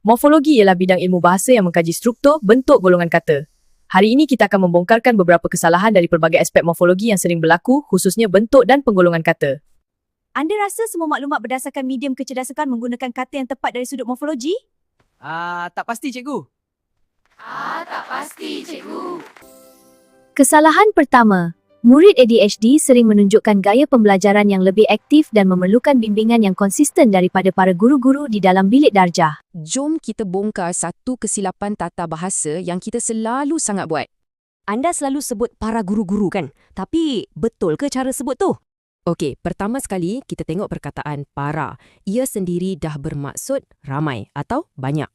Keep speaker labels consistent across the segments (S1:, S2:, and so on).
S1: Morfologi ialah bidang ilmu bahasa yang mengkaji struktur, bentuk golongan kata. Hari ini kita akan membongkarkan beberapa kesalahan dari pelbagai aspek morfologi yang sering berlaku, khususnya bentuk dan penggolongan kata.
S2: Anda rasa semua maklumat berdasarkan medium kecerdasan menggunakan kata yang tepat dari sudut morfologi?
S3: Tak pasti, cikgu.
S2: Kesalahan pertama. Murid ADHD sering menunjukkan gaya pembelajaran yang lebih aktif dan memerlukan bimbingan yang konsisten daripada para guru-guru di dalam bilik darjah.
S4: Jom kita bongkar satu kesilapan tata bahasa yang kita selalu sangat buat.
S5: Anda selalu sebut para guru-guru kan? Tapi betul ke cara sebut tu?
S4: Okey, pertama sekali kita tengok perkataan para. Ia sendiri dah bermaksud ramai atau banyak.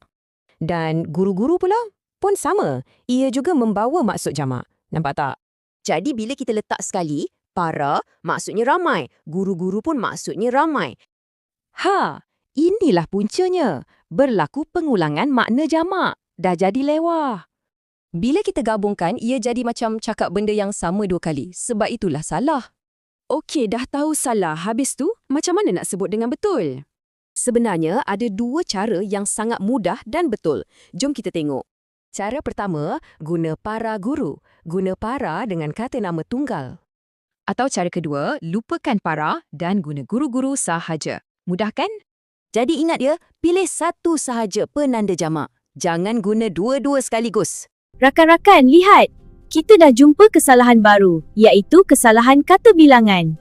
S4: Dan guru-guru pula pun sama. Ia juga membawa maksud jamak. Nampak tak? Jadi bila kita letak sekali, para maksudnya ramai. Guru-guru pun maksudnya ramai. Inilah puncanya. Berlaku pengulangan makna jamak. Dah jadi lewah. Bila kita gabungkan, ia jadi macam cakap benda yang sama dua kali. Sebab itulah salah. Okey, dah tahu salah. Habis tu, macam mana nak sebut dengan betul? Sebenarnya, ada dua cara yang sangat mudah dan betul. Jom kita tengok. Cara pertama, guna para guru. Guna para dengan kata nama tunggal. Atau cara kedua, lupakan para dan guna guru-guru sahaja. Mudah kan? Jadi ingat ya, pilih satu sahaja penanda jamak. Jangan guna dua-dua sekaligus.
S2: Rakan-rakan, lihat. Kita dah jumpa kesalahan baru, iaitu kesalahan kata bilangan.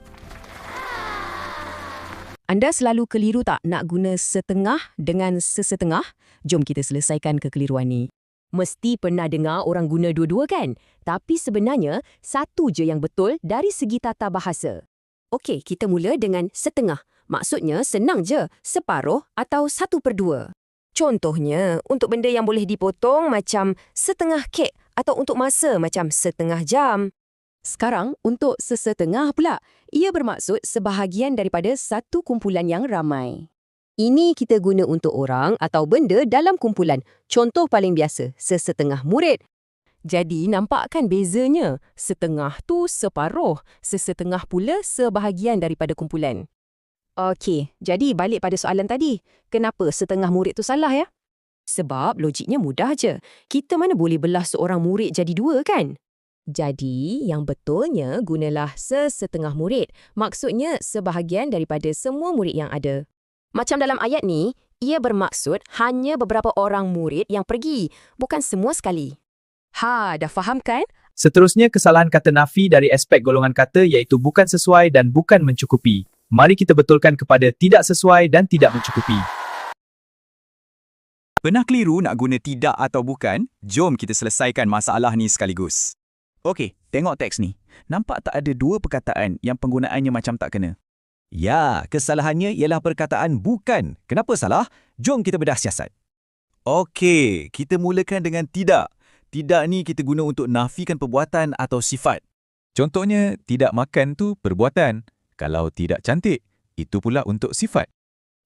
S4: Anda selalu keliru tak nak guna setengah dengan sesetengah? Jom kita selesaikan kekeliruan ni. Mesti pernah dengar orang guna dua-dua kan? Tapi sebenarnya, satu je yang betul dari segi tata bahasa. Okey, kita mula dengan setengah. Maksudnya senang je, separuh atau 1/2. Contohnya, untuk benda yang boleh dipotong macam setengah kek atau untuk masa macam setengah jam. Sekarang, untuk sesetengah pula, ia bermaksud sebahagian daripada satu kumpulan yang ramai. Ini kita guna untuk orang atau benda dalam kumpulan. Contoh paling biasa, sesetengah murid. Jadi, nampak kan bezanya? Setengah tu separuh, sesetengah pula sebahagian daripada kumpulan. Okey, jadi balik pada soalan tadi. Kenapa setengah murid tu salah ya? Sebab logiknya mudah je. Kita mana boleh belah seorang murid jadi dua kan? Jadi, yang betulnya gunalah sesetengah murid. Maksudnya sebahagian daripada semua murid yang ada. Macam dalam ayat ni, ia bermaksud hanya beberapa orang murid yang pergi, bukan semua sekali. Dah faham kan?
S3: Seterusnya, kesalahan kata nafi dari aspek golongan kata iaitu bukan sesuai dan bukan mencukupi. Mari kita betulkan kepada tidak sesuai dan tidak mencukupi.
S6: Pernah keliru nak guna tidak atau bukan? Jom kita selesaikan masalah ni sekaligus. Okey, tengok teks ni. Nampak tak ada dua perkataan yang penggunaannya macam tak kena? Ya, kesalahannya ialah perkataan bukan. Kenapa salah? Jom kita bedah siasat. Okey, kita mulakan dengan tidak. Tidak ni kita guna untuk nafikan perbuatan atau sifat. Contohnya, tidak makan tu perbuatan. Kalau tidak cantik, itu pula untuk sifat.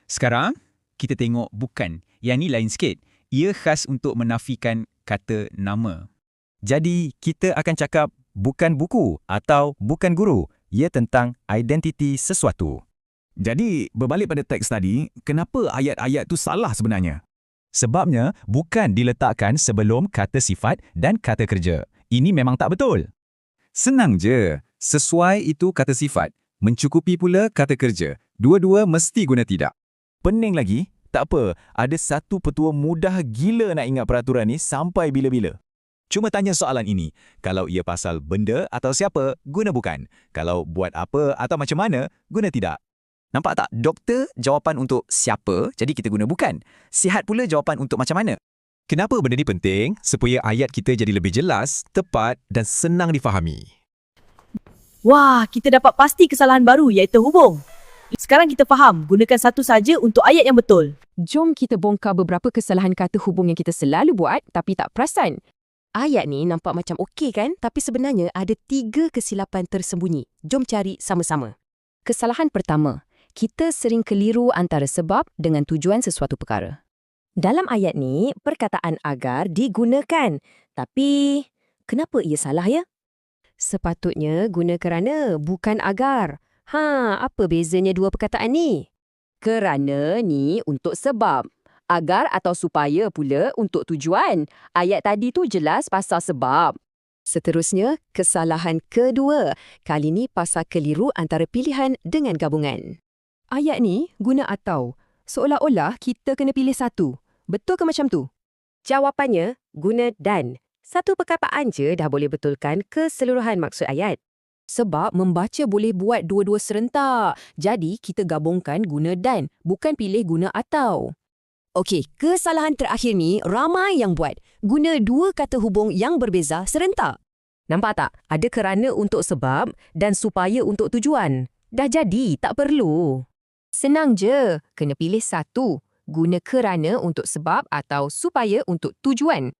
S6: Sekarang, kita tengok bukan. Yang ni lain sikit. Ia khas untuk menafikan kata nama. Jadi, kita akan cakap bukan buku atau bukan guru. Ia tentang identiti sesuatu. Jadi, berbalik pada teks tadi, kenapa ayat-ayat tu salah sebenarnya? Sebabnya, bukan diletakkan sebelum kata sifat dan kata kerja. Ini memang tak betul. Senang je. Sesuai itu kata sifat. Mencukupi pula kata kerja. Dua-dua mesti guna tidak. Pening lagi? Tak apa. Ada satu petua mudah gila nak ingat peraturan ni sampai bila-bila. Cuma tanya soalan ini. Kalau ia pasal benda atau siapa, guna bukan. Kalau buat apa atau macam mana, guna tidak. Nampak tak? Doktor jawapan untuk siapa, jadi kita guna bukan. Sihat pula jawapan untuk macam mana. Kenapa benda ni penting? Supaya ayat kita jadi lebih jelas, tepat dan senang difahami.
S1: Wah, kita dapat pasti kesalahan baru iaitu hubung. Sekarang kita faham, gunakan satu saja untuk ayat yang betul.
S4: Jom kita bongkar beberapa kesalahan kata hubung yang kita selalu buat tapi tak perasan. Ayat ni nampak macam okey kan? Tapi sebenarnya ada 3 kesilapan tersembunyi. Jom cari sama-sama. Kesalahan pertama, kita sering keliru antara sebab dengan tujuan sesuatu perkara. Dalam ayat ni, perkataan agar digunakan. Tapi, kenapa ia salah ya? Sepatutnya guna kerana, bukan agar. Apa bezanya dua perkataan ni? Kerana ni untuk sebab.
S5: Agar atau supaya pula untuk tujuan. Ayat tadi tu jelas pasal sebab. Seterusnya, kesalahan kedua. Kali ni pasal keliru antara pilihan dengan gabungan. Ayat ni guna atau. Seolah-olah kita kena pilih satu. Betul ke macam tu? Jawapannya, guna dan. Satu perkataan je dah boleh betulkan keseluruhan maksud ayat. Sebab membaca boleh buat dua-dua serentak. Jadi, kita gabungkan guna dan, bukan pilih guna atau. Okey, kesalahan terakhir ni ramai yang buat. Guna dua kata hubung yang berbeza serentak. Nampak tak? Ada kerana untuk sebab dan supaya untuk tujuan. Dah jadi, tak perlu. Senang je, kena pilih satu. Guna kerana untuk sebab atau supaya untuk tujuan.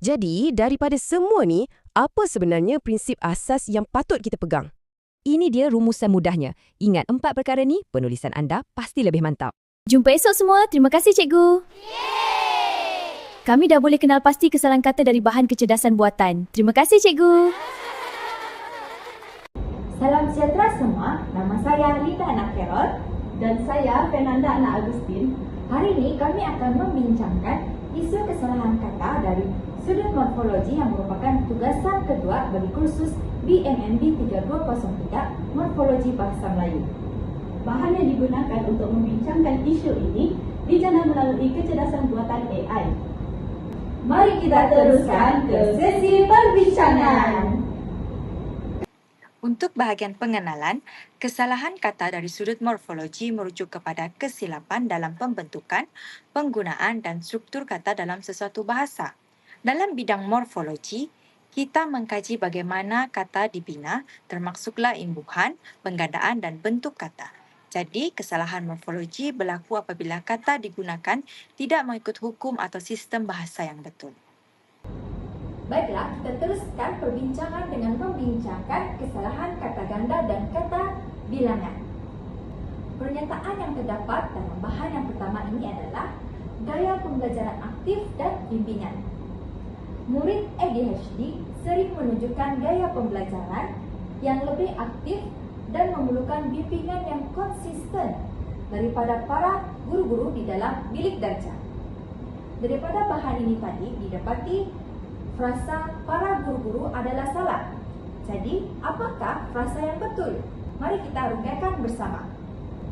S5: Jadi, daripada semua ni, apa sebenarnya prinsip asas yang patut kita pegang? Ini dia rumusan mudahnya. Ingat 4 perkara ni, penulisan anda pasti lebih mantap.
S2: Jumpa esok semua. Terima kasih, Cikgu. Kami dah boleh kenal pasti kesalahan kata dari bahan kecerdasan buatan. Terima kasih, Cikgu.
S7: Salam sejahtera semua. Nama saya Lita Anak Carol dan saya Fernanda Anak Agustin. Hari ini kami akan membincangkan isu kesalahan kata dari sudut morfologi yang merupakan tugasan kedua bagi kursus BMMD 3203 Morfologi Bahasa Melayu. Bahan yang digunakan untuk membincangkan isu ini dijana melalui kecerdasan buatan AI. Mari kita teruskan ke sesi perbincangan.
S8: Untuk bahagian pengenalan, kesalahan kata dari sudut morfologi merujuk kepada kesilapan dalam pembentukan, penggunaan dan struktur kata dalam sesuatu bahasa. Dalam bidang morfologi, kita mengkaji bagaimana kata dibina, termasuklah imbuhan, penggandaan dan bentuk kata. Jadi, kesalahan morfologi berlaku apabila kata digunakan tidak mengikut hukum atau sistem bahasa yang betul.
S7: Baiklah, kita teruskan perbincangan dengan membincangkan kesalahan kata ganda dan kata bilangan. Pernyataan yang terdapat dalam bahan yang pertama ini adalah gaya pembelajaran aktif dan bimbingan. Murid ADHD sering menunjukkan gaya pembelajaran yang lebih aktif dan memerlukan bimbingan yang konsisten daripada para guru-guru di dalam bilik darjah. Daripada bahan ini tadi didapati frasa para guru-guru adalah salah. Jadi, apakah frasa yang betul? Mari kita rungkaikan bersama.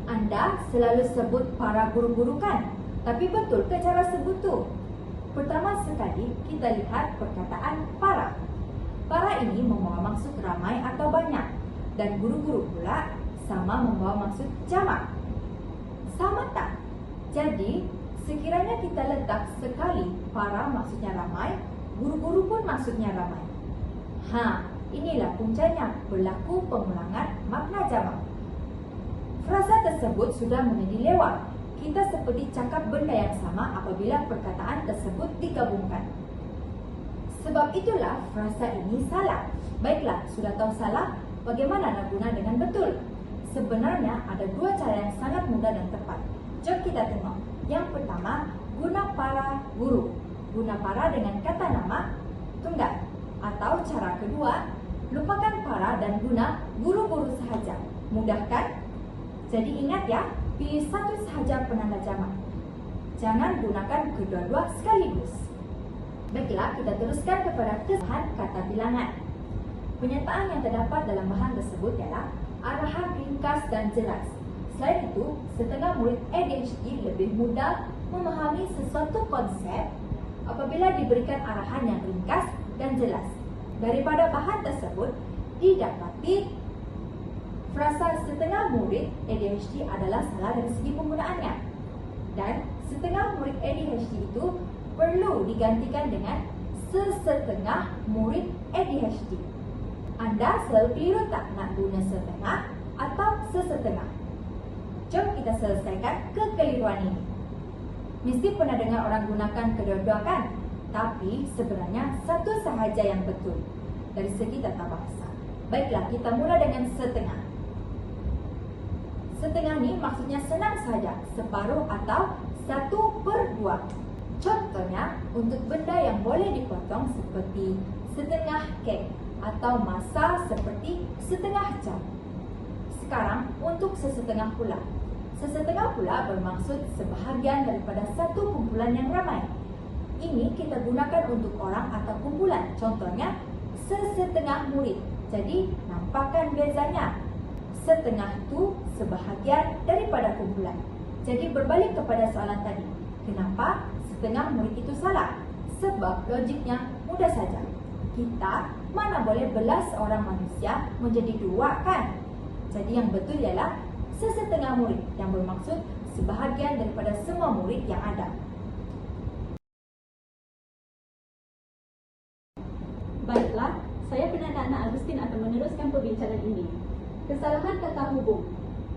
S7: Anda selalu sebut para guru-guru kan? Tapi betul ke cara sebut tu? Pertama sekali, kita lihat perkataan para. Para ini membawa maksud ramai atau banyak. Dan guru-guru pula sama membawa maksud jamak. Sama tak? Jadi, sekiranya kita letak sekali para maksudnya ramai, guru-guru pun maksudnya ramai. Inilah puncanya berlaku pengulangan makna jamak. Frasa tersebut sudah menjadi lewat. Kita seperti cakap benda yang sama apabila perkataan tersebut digabungkan. Sebab itulah frasa ini salah. Baiklah, sudah tahu salah, bagaimana nak guna dengan betul? Sebenarnya ada dua cara yang sangat mudah dan tepat. Jom kita tengok. Yang pertama, guna para guru. Guna para dengan kata nama tunggal. Atau cara kedua, lupakan para dan guna guru-guru sahaja. Mudah kan? Jadi ingat ya, pilih satu sahaja penanda jamak. Jangan gunakan kedua-dua sekaligus. Baiklah, kita teruskan kepada kesalahan kata bilangan. Pernyataan yang terdapat dalam bahan tersebut ialah arahan ringkas dan jelas. Selain itu, setengah murid ADHD lebih mudah memahami sesuatu konsep apabila diberikan arahan yang ringkas dan jelas. Daripada bahan tersebut, didapati frasa setengah murid ADHD adalah salah dari segi penggunaannya. Dan setengah murid ADHD itu perlu digantikan dengan sesetengah murid ADHD. Anda selalu keliru tak nak guna setengah atau sesetengah? Jom kita selesaikan kekeliruan ini. Mesti pernah dengar orang gunakan kedua-dua kan? Tapi sebenarnya satu sahaja yang betul dari segi tata bahasa. Baiklah, kita mula dengan setengah. Setengah ni maksudnya senang saja, separuh atau 1/2. Contohnya, untuk benda yang boleh dipotong seperti setengah kek atau masa seperti setengah jam. Sekarang, untuk sesetengah pula. Sesetengah pula bermaksud sebahagian daripada satu kumpulan yang ramai. Ini kita gunakan untuk orang atau kumpulan. Contohnya, sesetengah murid. Jadi, nampakkan bezanya. Setengah tu sebahagian daripada kumpulan. Jadi, berbalik kepada soalan tadi. Kenapa setengah murid itu salah? Sebab logiknya mudah saja. Kita mana boleh belas orang manusia menjadi dua, kan? Jadi yang betul ialah sesetengah murid yang bermaksud sebahagian daripada semua murid yang ada.
S9: Baiklah, saya penanda Agustin akan meneruskan perbincangan ini. Kesalahan kata hubung.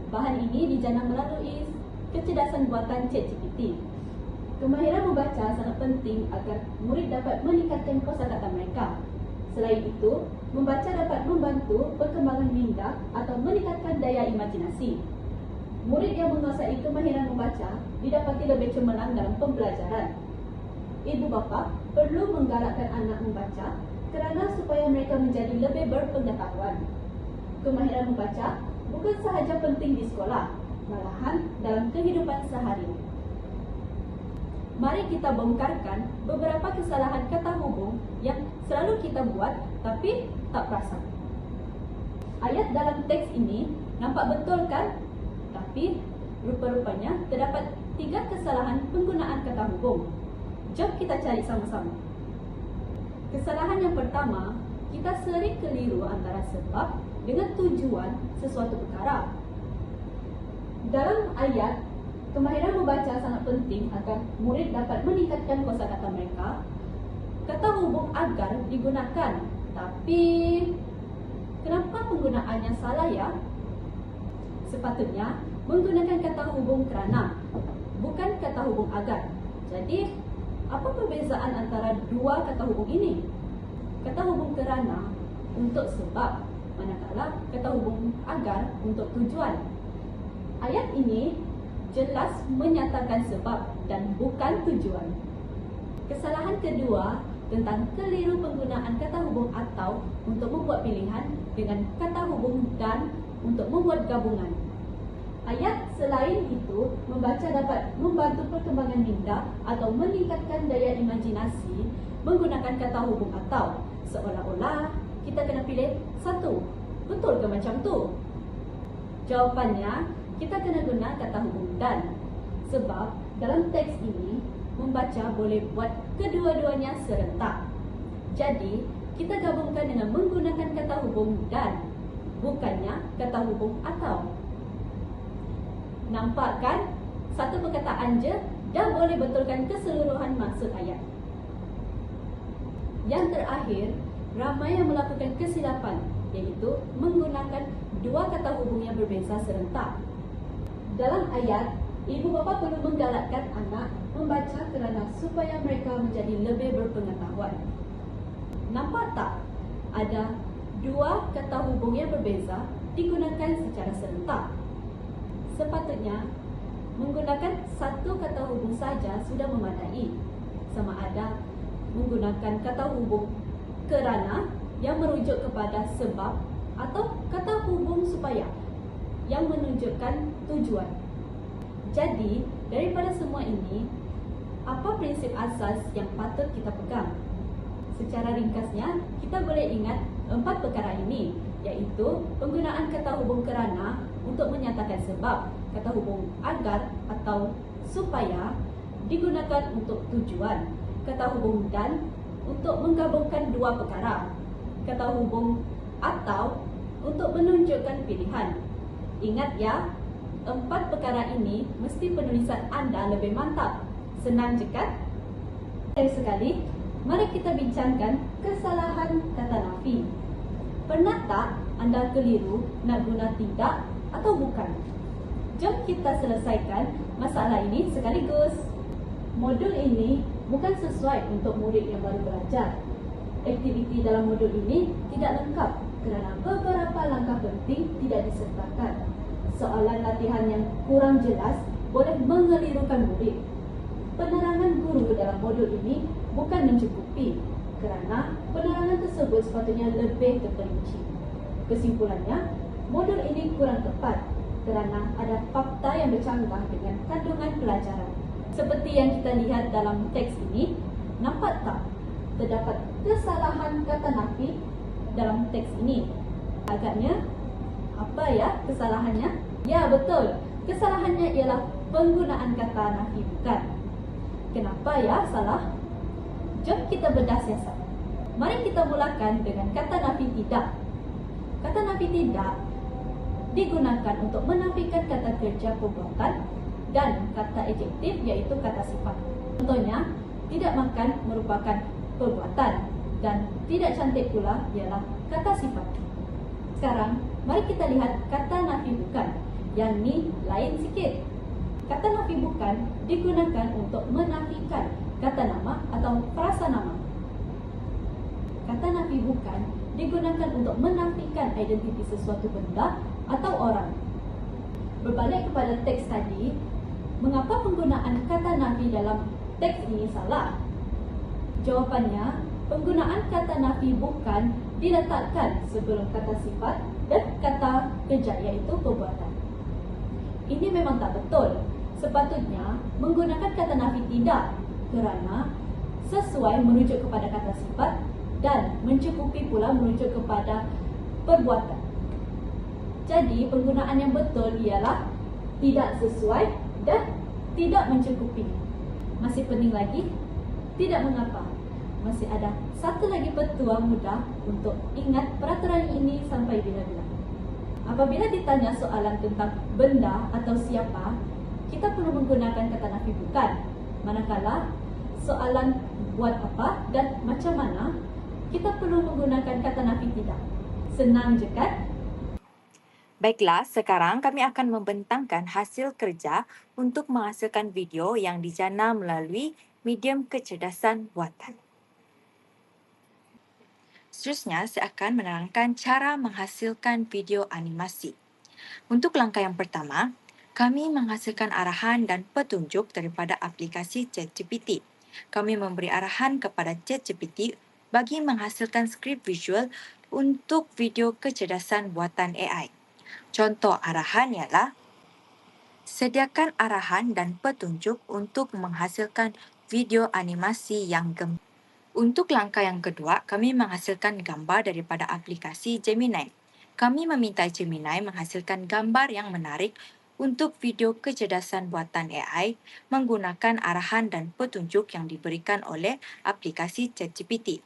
S9: Bahan ini dijana melalui kecerdasan buatan ChatGPT. Kemahiran membaca sangat penting agar murid dapat meningkatkan kosakata mereka. Selain itu, membaca dapat membantu perkembangan minda atau meningkatkan daya imajinasi. Murid yang menguasai kemahiran membaca didapati lebih cemerlang dalam pembelajaran. Ibu bapa perlu menggalakkan anak membaca kerana supaya mereka menjadi lebih berpengetahuan. Kemahiran membaca bukan sahaja penting di sekolah, malahan dalam kehidupan seharian. Mari kita bongkarkan beberapa kesalahan kata hubung yang selalu kita buat tapi tak perasan. Ayat dalam teks ini nampak betul, kan? Tapi rupa-rupanya terdapat 3 kesalahan penggunaan kata hubung. Jom kita cari sama-sama. Kesalahan yang pertama, kita sering keliru antara sebab dengan tujuan sesuatu perkara. Dalam ayat, kemahiran membaca sangat penting agar murid dapat meningkatkan kosakata mereka. Kata hubung agar digunakan, tapi kenapa penggunaannya salah ya? Sepatutnya menggunakan kata hubung kerana, bukan kata hubung agar. Jadi, apa perbezaan antara dua kata hubung ini? Kata hubung kerana untuk sebab, manakala kata hubung agar untuk tujuan. Ayat ini jelas menyatakan sebab dan bukan tujuan. Kesalahan kedua tentang keliru penggunaan kata hubung atau untuk membuat pilihan dengan kata hubung dan untuk membuat gabungan. Ayat selain itu membaca dapat membantu perkembangan minda atau meningkatkan daya imajinasi menggunakan kata hubung atau, seolah-olah kita kena pilih satu. Betul ke macam tu? Jawapannya, kita kena guna kata hubung dan. Sebab dalam teks ini, membaca boleh buat kedua-duanya serentak. Jadi, kita gabungkan dengan menggunakan kata hubung dan, bukannya kata hubung atau. Nampak kan? Satu perkataan je dah boleh betulkan keseluruhan maksud ayat. Yang terakhir, ramai yang melakukan kesilapan, iaitu menggunakan dua kata hubung yang berbeza serentak. Dalam ayat, ibu bapa perlu menggalakkan anak membaca kerana supaya mereka menjadi lebih berpengetahuan. Nampak tak? Ada dua kata hubung yang berbeza digunakan secara serentak. Sepatutnya, menggunakan satu kata hubung saja sudah memadai. Sama ada menggunakan kata hubung kerana yang merujuk kepada sebab atau kata hubung supaya yang menunjukkan tujuan. Jadi, daripada semua ini, apa prinsip asas yang patut kita pegang? Secara ringkasnya, kita boleh ingat 4 perkara ini, iaitu penggunaan kata hubung kerana untuk menyatakan sebab, kata hubung agar atau supaya digunakan untuk tujuan, kata hubung dan untuk menggabungkan dua perkara, kata hubung atau untuk menunjukkan pilihan. Ingat ya, 4 perkara ini mesti penulisan anda lebih mantap. Senang je kan? Sekali, mari kita bincangkan kesalahan kata nafi. Pernah tak anda keliru nak guna tidak atau bukan? Jom kita selesaikan masalah ini sekaligus. Modul ini bukan sesuai untuk murid yang baru belajar. Aktiviti dalam modul ini tidak lengkap kerana beberapa langkah penting tidak disertakan. Soalan latihan yang kurang jelas boleh mengelirukan murid. Penerangan guru dalam modul ini bukan mencukupi kerana penerangan tersebut sepatutnya lebih terperinci. Kesimpulannya, modul ini kurang tepat kerana ada fakta yang bercanggah dengan kandungan pelajaran. Seperti yang kita lihat dalam teks ini, nampak tak terdapat kesalahan kata nafi dalam teks ini? Agaknya, apa ya kesalahannya? Ya, betul. Kesalahannya ialah penggunaan kata nafi bukan. Kenapa ya salah? Jom kita bedah siasat. Mari kita mulakan dengan kata nafi tidak. Kata nafi tidak digunakan untuk menafikan kata kerja perbuatan dan kata adjektif iaitu kata sifat. Contohnya, tidak makan merupakan perbuatan dan tidak cantik pula ialah kata sifat. Sekarang, mari kita lihat kata nafi bukan. Yang ni lain sikit. Kata nafi bukan digunakan untuk menafikan kata nama atau frasa nama. Kata nafi bukan digunakan untuk menafikan identiti sesuatu benda atau orang. Berbalik kepada teks tadi, mengapa penggunaan kata nafi dalam teks ini salah? Jawapannya, penggunaan kata nafi bukan diletakkan sebelum kata sifat dan kata kerja iaitu perbuatan. Ini memang tak betul. Sepatutnya menggunakan kata nafi tidak kerana sesuai merujuk kepada kata sifat dan mencukupi pula merujuk kepada perbuatan. Jadi penggunaan yang betul ialah tidak sesuai dan tidak mencukupi. Masih pening lagi? Tidak mengapa. Masih ada satu lagi petuah mudah untuk ingat peraturan ini sampai bila-bila. Apabila ditanya soalan tentang benda atau siapa, kita perlu menggunakan kata nafi bukan. Manakala soalan buat apa dan macam mana, kita perlu menggunakan kata nafi tidak. Senang je kan?
S8: Baiklah, sekarang kami akan membentangkan hasil kerja untuk menghasilkan video yang dijana melalui medium kecerdasan buatan. Seterusnya, saya akan menerangkan cara menghasilkan video animasi. Untuk langkah yang pertama, kami menghasilkan arahan dan petunjuk daripada aplikasi ChatGPT. Kami memberi arahan kepada ChatGPT bagi menghasilkan skrip visual untuk video kecerdasan buatan AI. Contoh arahan ialah sediakan arahan dan petunjuk untuk menghasilkan video animasi yang gembira. Untuk langkah yang kedua, kami menghasilkan gambar daripada aplikasi Gemini. Kami meminta Gemini menghasilkan gambar yang menarik untuk video kecerdasan buatan AI menggunakan arahan dan petunjuk yang diberikan oleh aplikasi ChatGPT.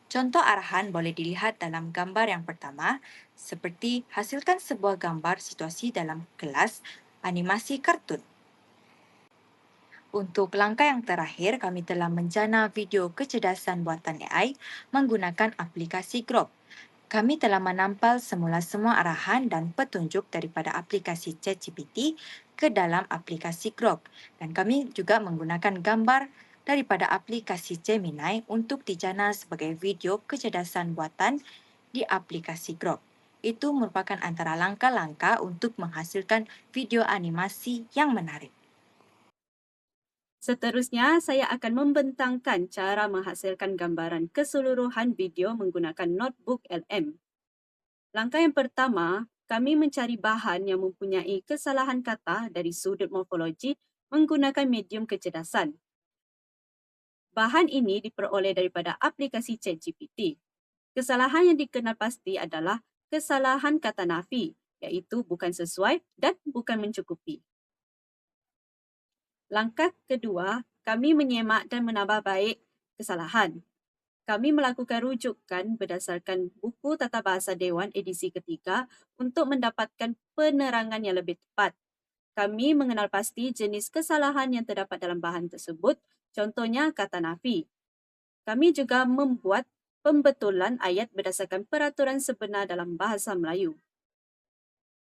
S8: Contoh arahan boleh dilihat dalam gambar yang pertama, seperti hasilkan sebuah gambar situasi dalam kelas animasi kartun. Untuk langkah yang terakhir, kami telah menjana video kecerdasan buatan AI menggunakan aplikasi Grok. Kami telah menampal semula-semua arahan dan petunjuk daripada aplikasi ChatGPT ke dalam aplikasi Grok. Dan kami juga menggunakan gambar daripada aplikasi Gemini untuk dijana sebagai video kecerdasan buatan di aplikasi Grok. Itu merupakan antara langkah-langkah untuk menghasilkan video animasi yang menarik.
S10: Seterusnya, saya akan membentangkan cara menghasilkan gambaran keseluruhan video menggunakan Notebook LM. Langkah yang pertama, kami mencari bahan yang mempunyai kesalahan kata dari sudut morfologi menggunakan medium kecerdasan. Bahan ini diperoleh daripada aplikasi ChatGPT. Kesalahan yang dikenal pasti adalah kesalahan kata nafi, iaitu bukan sesuai dan bukan mencukupi. Langkah kedua, kami menyemak dan menambah baik kesalahan. Kami melakukan rujukan berdasarkan buku Tata Bahasa Dewan edisi ketiga untuk mendapatkan penerangan yang lebih tepat. Kami mengenal pasti jenis kesalahan yang terdapat dalam bahan tersebut, contohnya kata nafi. Kami juga membuat pembetulan ayat berdasarkan peraturan sebenar dalam bahasa Melayu.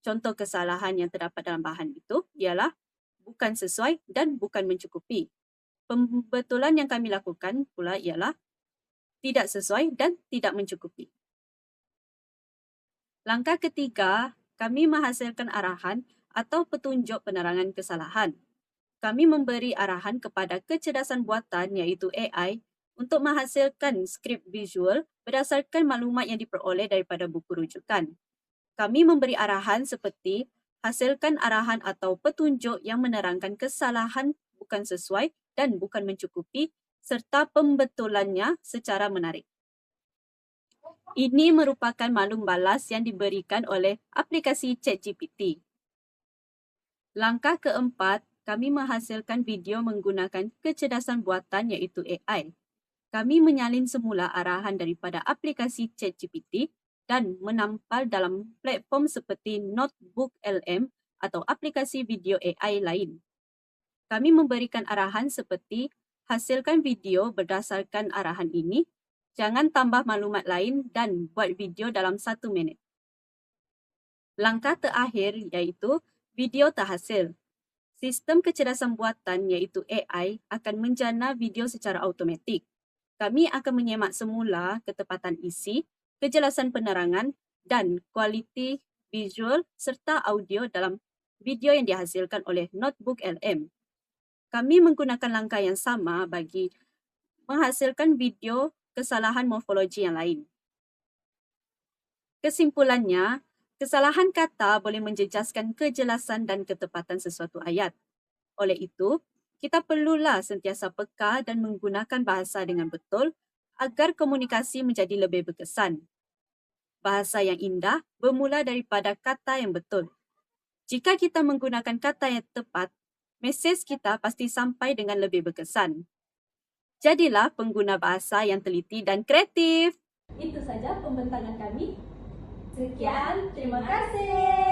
S10: Contoh kesalahan yang terdapat dalam bahan itu ialah bukan sesuai dan bukan mencukupi. Pembetulan yang kami lakukan pula ialah tidak sesuai dan tidak mencukupi. Langkah ketiga, kami menghasilkan arahan atau petunjuk penerangan kesalahan. Kami memberi arahan kepada kecerdasan buatan iaitu AI untuk menghasilkan skrip visual berdasarkan maklumat yang diperoleh daripada buku rujukan. Kami memberi arahan seperti hasilkan arahan atau petunjuk yang menerangkan kesalahan bukan sesuai dan bukan mencukupi serta pembetulannya secara menarik. Ini merupakan maklum balas yang diberikan oleh aplikasi ChatGPT. Langkah keempat, kami menghasilkan video menggunakan kecerdasan buatan iaitu AI. Kami menyalin semula arahan daripada aplikasi ChatGPT dan menampal dalam platform seperti NotebookLM atau aplikasi video AI lain. Kami memberikan arahan seperti hasilkan video berdasarkan arahan ini, jangan tambah maklumat lain dan buat video dalam 1 minit. Langkah terakhir iaitu video terhasil. Sistem kecerdasan buatan iaitu AI akan menjana video secara automatik. Kami akan menyemak semula ketepatan isi, kejelasan penerangan dan kualiti visual serta audio dalam video yang dihasilkan oleh NotebookLM. Kami menggunakan langkah yang sama bagi menghasilkan video kesalahan morfologi yang lain. Kesimpulannya, kesalahan kata boleh menjejaskan kejelasan dan ketepatan sesuatu ayat. Oleh itu, kita perlulah sentiasa peka dan menggunakan bahasa dengan betul agar komunikasi menjadi lebih berkesan. Bahasa yang indah bermula daripada kata yang betul. Jika kita menggunakan kata yang tepat, mesej kita pasti sampai dengan lebih berkesan. Jadilah pengguna bahasa yang teliti dan kreatif.
S9: Itu saja pembentangan kami.
S7: Sekian, terima kasih.